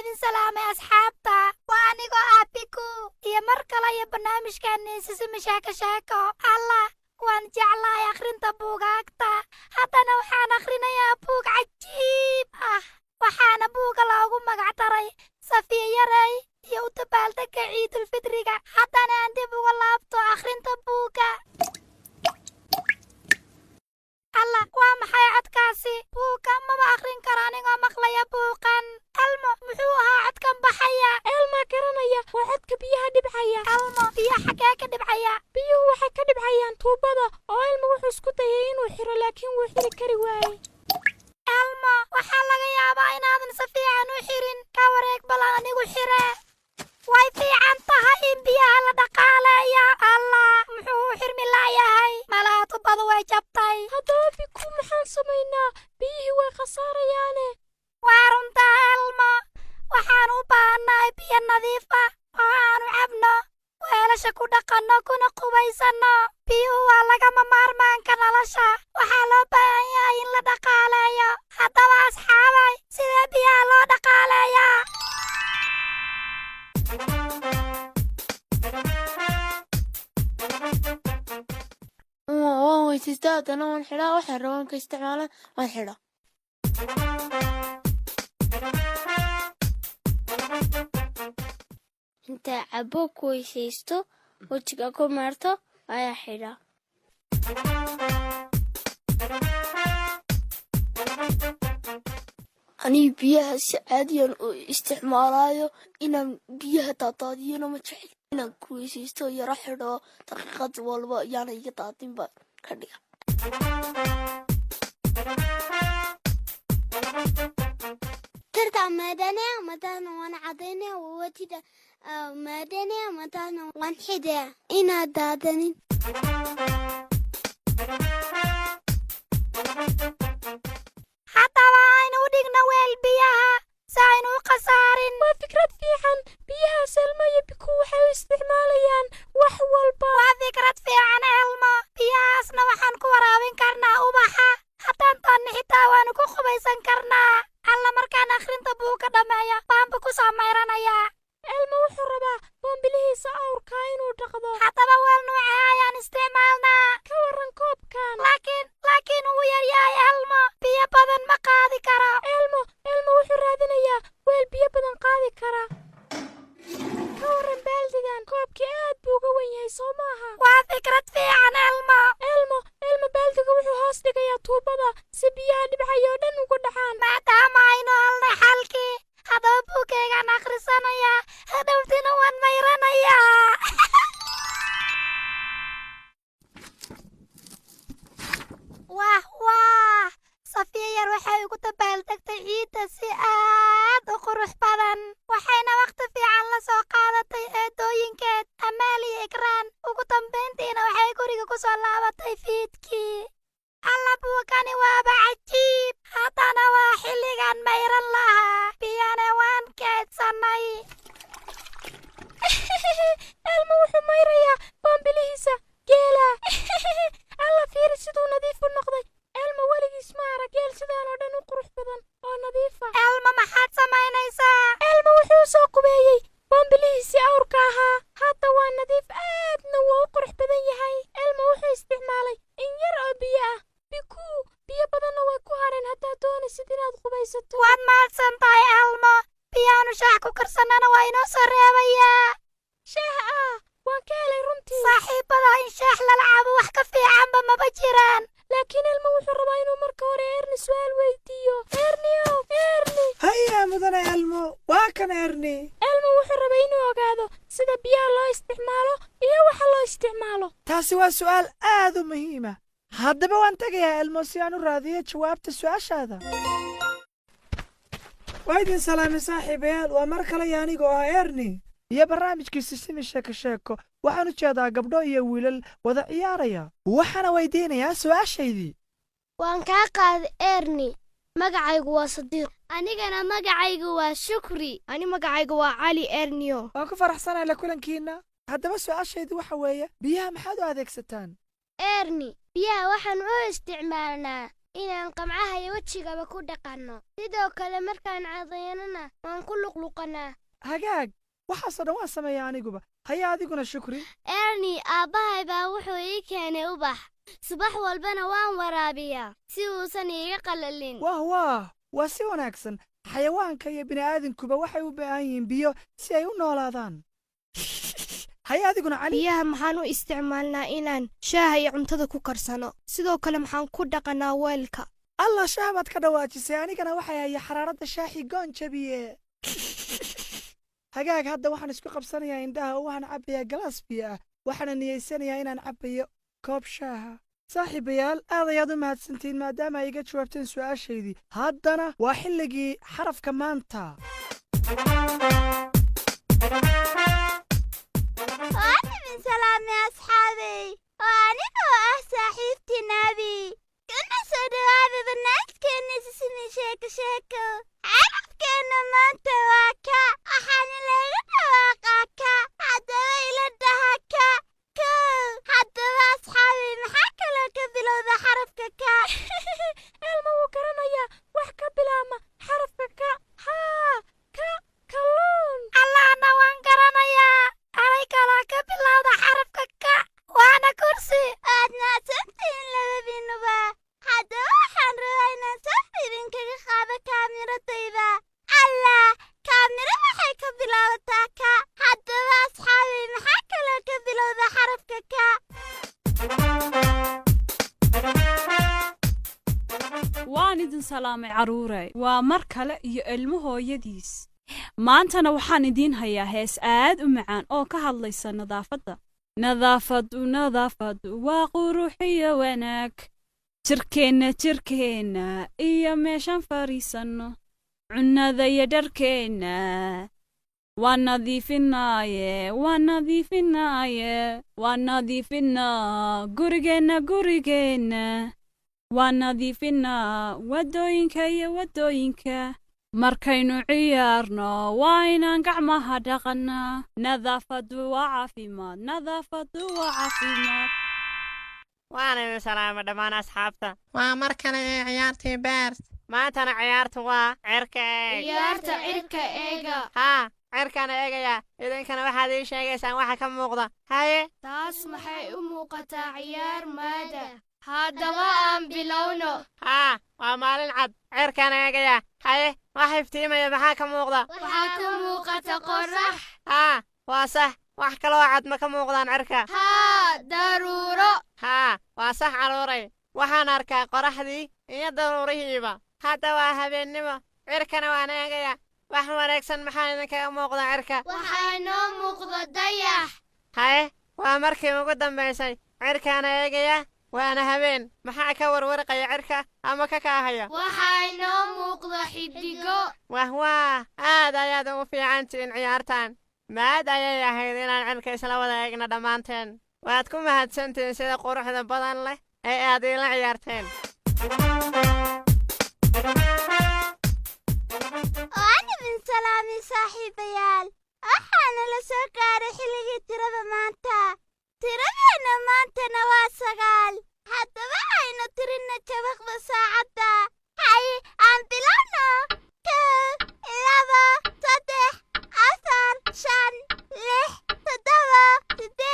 idin salaamay asxaabta. Waa anigoo ah Biku iyo mar kale iyo barnaamijkan Sisimi Sheeko. Allah waan jeclahay akhrinta buugaagta. Haddana waxaan akhrinayaa buug cajiib ah. waxaana buugga loogu magac daray Safiya Yarey iyo u dabaaldegga Ciidul Fidriga. haddana aan dib uga laabto akhrinta buugga. Allah waa maxay codkaasi? buugga maba akhrin karo anigoo maqlaya buuqan. Elmo muxuu ahaa codkan baxaya? Elma garanaya waa codka biyaha dhibcaya. Elmo biyo xagee ka dhibcaya? biyuhu waxay ka dhibcayaan tuubada oo Elmo wuxuu isku dayay inuu xiro laakiin wuu xiri kari waayey. Elmo waxaa laga yaabaa inaadan si fiican u xirin. ka wareeg balan anigu xire. way fiican tahay in biyaha la dhaqaaleeyo. Allah muxuu u xirmi laayahay? malaha tubadu way jabtay. Haddaba Biku maxaan samaynaa? biyihii way khasaarayaane. waa runtaa Elmo, waxaan u baahannahay biyo nadiif ah oo aanu cabno, weelasha ku dhaqanno kuna qubaysanno. biyuhu waa lagama maarmaanka nolosha. waxaa loo baahan yahay in la dhaqaaleeyo. haddaba asxaabay, sidee biyaha loo dhaqaaleeyaa? waan weydiistaa haddana waan xidhaa. waxaan rabaan ka isticmaalan waan xidhaa. intaa cabo ku weysaysto wejiga ku maarto ayaa xidhaa. aniga biyaha si caadiyan u isticmaalayo. inaan biyaha daadaadiyana ma jecel. inaan ku weysaysto yaro xidho daqiiqad walba ayaana iga daadinba ka dhiga. ترتع مدني مدن وانا عديني ووتيدا مدني مدن وان حدا إنا دادني haddaba aynu u dhigno weel biyaha si aynu u khasaarin. waa fikrad fiican. biyaha Selma iyo Biku waxay u isticmaalayaan wax walba. waa fikrad fiican Elmo. biyahaasna waxaan ku waraabin karnaa ubaxa. haddaan doonno xitaa waanu ku qubaysan karnaa. alla markaan akhrinta buugga dhammeeyo baanbu ku soo mayranayaa. Elmo wuxuu rabaa boombilihiisa awrka inuu dhaqdo. haddaba weel nuucee ayaan isticmaalnaa? ka waran koobkan. laakiin wuu yaryahay Elmo. biyo badan ma qaadi karo. Elmo wuxuu raadinayaa weel biyo badan qaadi kara. ka waran baaldigan. koobkii aad buu uga wen yahay soo maaha. waa fikrad fiican Elmo. Elmo baaldiga wuxuu hoos dhigayaa tuubada si biyaha dhibcayo dhan ugu dhacaan. maadaama aynu helnay xalkii, haddaba buuggaygaan akhrisanayaa. hadhowtina waan mayranayaa. wah Safiya Yar waxay ugu dabaaldegtay ciidda si aad u qurux badan. waxayna waqti fiican la soo qaadatay eedooyinkeed Amaal iyo Ikraan. ugu dambayntiina waxay guriga ku soo laabatay fiidkii. alla buuggani waaba cajiib. haddana waa xilligan mayran lahaa. biyana waan keedsanay. Elmo wuxuu mayrayaa boombilihiisa geela. alla fiiri siduu nadiif u noqday. Elmo weligiis ma arag geel sidaan oo dhan u qurux badan oo nadiif ah. Elmo maxaad samaynaysaa? Elmo wuxuu soo qubeeyey boombilihiisii awrka ahaa. hadda waa nadiif aadna wuu u qurux badan yahay. Elmo wuxuu isticmaalay in yar oo biyo ah. Biku biyo badanna way ku hareen haddaad doonaysid inaad qubaysato. waad mahadsan tahay Elmo. biyaanu shaax ku karsannana waa inoo soo reebayaa. shaah waan ka helay runtii. saaxiibada in shaax lala cabo wax ka fiicanba maba jiraan. laakiin Elmo wuxuu rabaa inuu marka hore Erni su'aal weydiiyo. Erni haya mudane Elmo, waa kan Erni. Elmo wuxuu rabaa inuu ogaado sida biyaha loo isticmaalo iyo waxa loo isticmaalo. taasi waa su'aal aad u muhiima. haddaba waan tegayaa Elmo si aan u raadiyo jawaabta su'aashaada. waa idin salaamay saaxiibayaal. waa mar kale anigoo ah Erni iyo barnaamijkii Sisimi Sheeko. waxaan u jeedaa gabdho iyo wiilal wada ciyaaraya. waxaana weydiinayaa su'aashaydii. waan kaa qaaday Erni. magacaygu waa Sadiiq. anigana magacaygu waa Shukri. ani magacaygu waa Cali Erniyo. waan ku faraxsanahay la kulankiina. haddaba su'aashaydu waxa weeye biyaha maxaad u adeegsataan? Erni biyaha waxaan u isticmaalnaa inaan qamcaha iyo wejigaba ku dhaqanno sidoo kale markaan cadayanana waan ku luqluqanaa hagaag waxaasoo dhan waan sameeyaa aniguba haya adiguna shukri erni aabbahay baa wuxuu ii keenay ubax subax walbana waan waraabiyaa si uusan iiga qalalin waa si wanaagsan xayawaanka iyo bini'aadinkuba waxay u baahan yihiin biyo si ay u noolaadaan haya adiguna cali biyaha maxaan u isticmaalnaa inaan shaaha iyo cuntada ku karsano sidoo kale maxaan ku dhaqanaa weelka allah shaah baad ka dhawaajisay anigana waxay haya xaraaradda shaaxi goon jabiye hagaag hadda waxaan isku qabsanayaa indhaha oo waxaan cabbayaa galaas biyo ah waxaana niyaysanayaa inaan cabbayo koob shaaha saaxiibayaal aad ayaad u mahadsantiin maadaama ay iga jawaabteen su'aashaydii haddana waa xilligii xarafka maanta salaami asxaabey oo anigoo ah saaxiibtii naabi kana soo dhawaada barnaamijkeenna sisimi sheeko sheeko xarafkeenna maanta waa ka waxaana laga dhawaaqaa ka haddaba ila dhaha ka kow haddaba asxaabey maxaa kaloo ka bilowda xarafka ka elma wuu garanayaa wax ka bilaabma xarafka ka haa ka kalluun allahna waan garanayaa anay kaloo ka bilowda xarafka ka waana kursi aad naadsantihiin labadiinuba haddaba waxaan rabaa inaan saaxiibinkaga qaado kaamiradayda allah kaamiro waxay ka bilowdataa ka haddaba asxaabey maxaa kaloo ka bilowda xarafka ka waan idin salaamay carruurey waa mar kale iyo ilmo hooyadiis maantana waxaan idiin hayaa hees aad u macaan oo ka hadlaysa nadaafadda nadaafaddu waa qurux iyo wanaag jirkeenna iyo meeshaan fadhiisanno cunnada iyo dharkeenna waan nadiifinaa gurigeenna waan nadiifinaa waddooyinka markaynu ciyaarno waa inaan gacmaha dhaqannaa nadaafaddu waa caafimaad waan idin salaama dhammaan asxaabta waa mar kale ee ciyaartii beers maantana ciyaartu waa ciyaarta cirka eega haa cirkana eegaya idinkana waxaad ii sheegaysaan waxa ka muuqda haye taas maxay u muuqataa ciyaar maada haddaba aan bilowno haa waa maalin cad cirkana eegaya haye wax iftiimaya maxaa ka muuqda waxaa ka muuqata qorrax haa waa sax wax kaloo cad ma ka muuqdaan cirka haa daruuro haa waa sax carruuray waxaan arkaa qorraxdii iyo daruurihiiba hadda waa habeennimo cirkana waan eegaya wax wanaagsan maxaa idinkaga muuqda cirka waxaa noo muuqda dayax haye waa markii ugu dambaysay cirkaana eegaya waana habeen maxaa ka warwarqaya cirka ama ka kaahaya waxaa noo muuqda xiddigo wah aad ayaad ugu fiicantihiin ciyaartan maad ayay ahayd inaan cirka isla wada eegna dhammaanteen waad ku mahadsantihiin sida quruxda badan leh ee aad iila ciyaarteen waan idin salaami saaxiibayaal waxaana la soo gaaray xilligii tirada maanta tiradeenna maantana waa 9 haddaba aynu tirinna jabaqda saacadda hay aan bilowno 1 2 3 4 5 6 7 8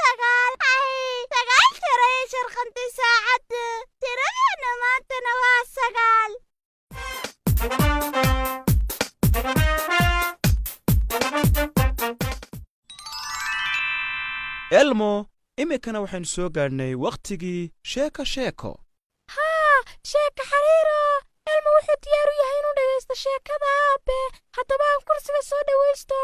9 hay 9 karay sharqantay saacadda tiradeenna maantana waa 9 elmo iminkana waxaynu soo gaadhnay wakhtigii sheeko haa sheeka xariiro elmo wuxuu diyaar u yahay inuu dhegaysto sheekada aabe haddaba aan kursiga soo dhawaysto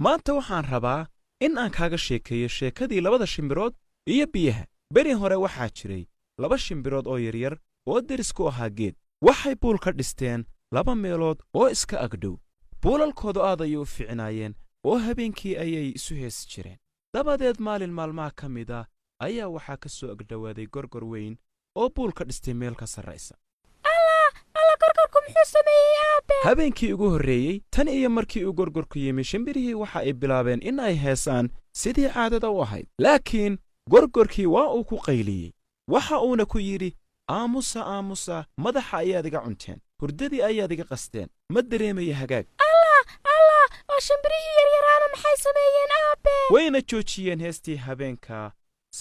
maanta waxaan rabaa in aan kaaga sheekeeyo sheekadii 2 shimbirood iyo biyaha beri hore waxaa jiray 2 shimbirood oo yaryar oo deris ku ahaa geed waxay buul ka dhisteen 2 meelood oo iska agdhow buulalkoodu aad ayay u fiicnaayeen oo habeenkii ayay isu heesi jireen dabadeed maalin maalmaha ka mid ah ayaa waxaa ka soo agdhowaaday gorgor weyn oo buul ka dhistay meel ka sarraysa alla gorgorku muxuu sameeyey aabe habeenkii ugu horreeyey tan iyo markii uu gorgorku yimi shimbirihii waxa ay bilaabeen in ay heesaan sidii caadada u ahayd laakiin gorgorkii waa uu ku qayliyey waxa uuna ku yidhi aamusa madaxa ayaad iga cunteen hurdadii ayaad iga qasteen ma dareemaya hagaag allah oo shimbirihii yaryaraana maxay sameeyeen aabe wayna joojiyeen heestii habeenka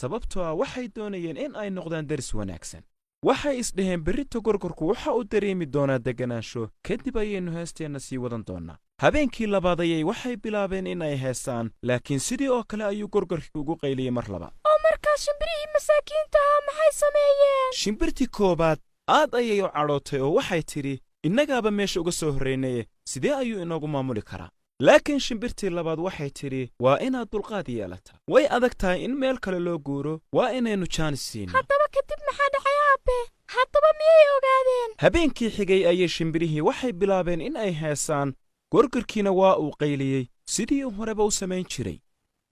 sababtoo ah waxay doonayeen in ay noqdaan daris wanaagsan waxay isdhaheen berrito gorgorku waxa uu dareemi doonaa deganaansho kadib ayaynu heesteenna sii wadan doonnaa habeenkii labaad ayay waxay bilaabeen in ay heestaan laakiin sidii oo kale ayuu gorgorkii ugu qayliyey mar labaad oo markaas shimbirihii masaakiinta ahaa maxay sameeyeen shimbirtii koowaad aad ayay u cadhootay oo waxay tidhi innagaaba meesha uga soo horraynaye sidee ayuu inoogu maamuli karaa laakiin shimbirtii labaad waxay tidhi waa inaad dulqaad yeelataa way adag tahay in meel kale loo guuro waa inaynu jaanis siinno haddaba kadib maxaa dhacay aabe haddaba miyay ogaadeen habeenkii xigay ayay shimbirihii waxay bilaabeen in ay heesaan gorgorkiina waa uu qayliyey sidii uu horeba u samayn jiray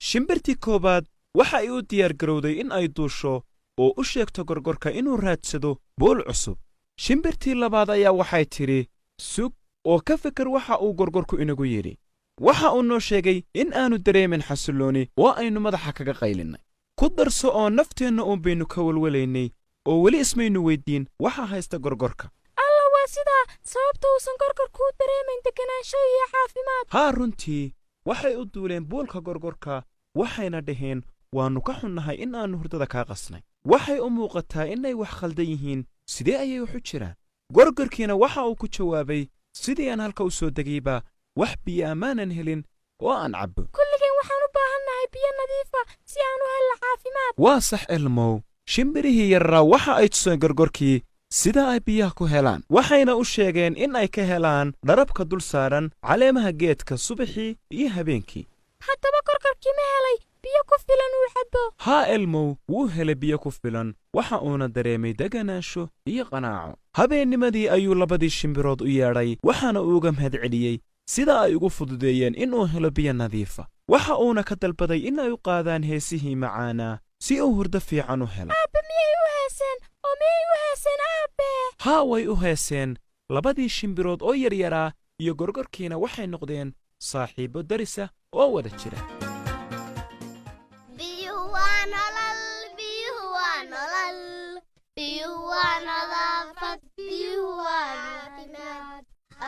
shimbirtii koowaad waxa ay u diyaargarowday in ay duusho oo u sheegto gorgorka inuu raadsado bool cusub shimbirtii labaad ayaa waxay tidhi sug oo ka fikir waxa uu gorgorku inagu yidhi waxa uu noo sheegay in aanu dareemin xasillooni oo aynu madaxa kaga qaylinnay ku darso oo nafteenna uun baynu ka welwelaynay oo weli ismaynu weyddiin waxa haysta gorgorka alla waa sidaa sababta uusan gorgorku u dareemayn deganaansho iyo caafimaad haa runtii waxay u duuleen boolka gorgorka waxayna dhaheen waannu ka xunnahay in aannu hurdada kaa qasnay waxay u muuqataa inay wax khaldan yihiin sidee ayay wax u jiraan gorgorkiina waxa uu ku jawaabay sidii aan halka u soo degayba wax biyo ammaanan helin oo aan cabbo kulligeen waxaan u baahannahay biyo nadiifa si aan u helno caafimaad waa sax elmow shimbirihii yarraa waxa ay tuseen gorgorkii sida ay biyaha ku helaan waxayna u sheegeen in ay ka helaan dharabka dul saaran caleemaha geedka subaxii iyo habeenkii haddaba gorgorkii ma helay biyo ku filan uu cabbo haa elmow wuu helay biyo ku filan waxa uuna dareemay deganaansho iyo qanaaco habeennimadii ayuu labadii shimbirood u yeedhay waxaana uuga mahadceliyey sida ay ugu fududeeyeen inuu helo biyo nadiifa waxa uuna ka dalbaday in ay u qaadaan heesihii macaanaa si uu hurdo fiican u helo aabe miyay u heeseen oo miyay u heeseen aabe haa way u heeseen labadii shimbirood oo yaryaraa iyo gorgorkiina waxay noqdeen saaxiibbo darisa oo wada jira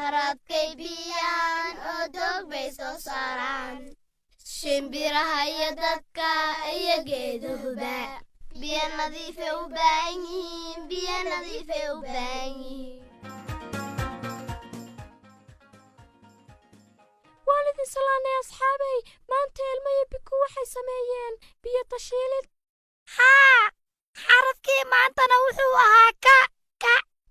aradkay biyaan oo doog bay soo saaraan shimbiraha iyo dadka iyo geeduhuba biyo nadiifay u baahan yihiin biyo nadiifay u baahan yihiin waan idin salaanay asxaabay maanta elmo iyo biku waxay sameeyeen biyo tashiilid haa xarafkii maantana wuxuu ahaa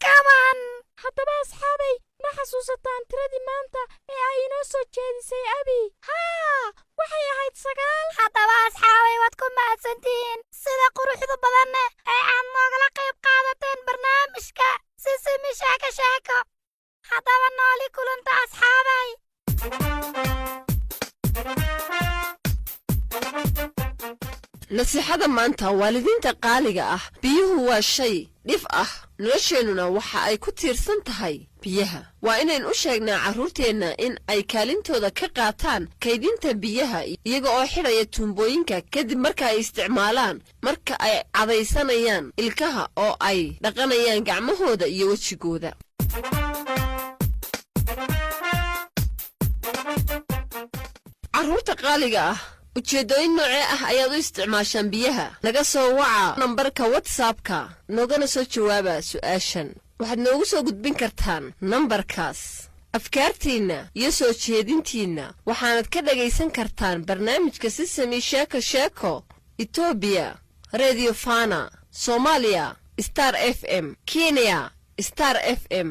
kaman haddaba asxaabay ma xasuusataan tiradii maanta ee ay inoo soo jeedisay abi haa waxay ahayd 9 haddaba asxaabay waad ku mahadsantihiin sida quruxda badanne ee aad noogala qayb qaadateen barnaamijka sisimi sheeko haddaba nooli kulanta asxaabay nasiixada maanta waalidiinta qaaliga ah biyuhu waa shay dhif ah nolosheennuna waxa ay ku tiirsan tahay biyaha waa inayn u sheegnaa carruurteenna in ay kaalintooda ka qaataan kaydinta biyaha iyaga oo xidhaya tuumbooyinka kadib marka ay isticmaalaan marka ay cadaysanayaan ilkaha oo ay dhaqanayaan gacmahooda iyo wejigooda carruurta qaaliga ah ujeeddooyin noocee ah ayaad u isticmaashaan biyaha naga soo waca nambarka watsapka noogana soo jawaaba su'aashan waxaad noogu soo gudbin kartaan nambarkaas afkaartiinna iyo soo jeedintiinna waxaanad ka dhagaysan kartaan barnaamijka sisami sheeko etoobiya rediyo fana soomaaliya star f m kenya star f m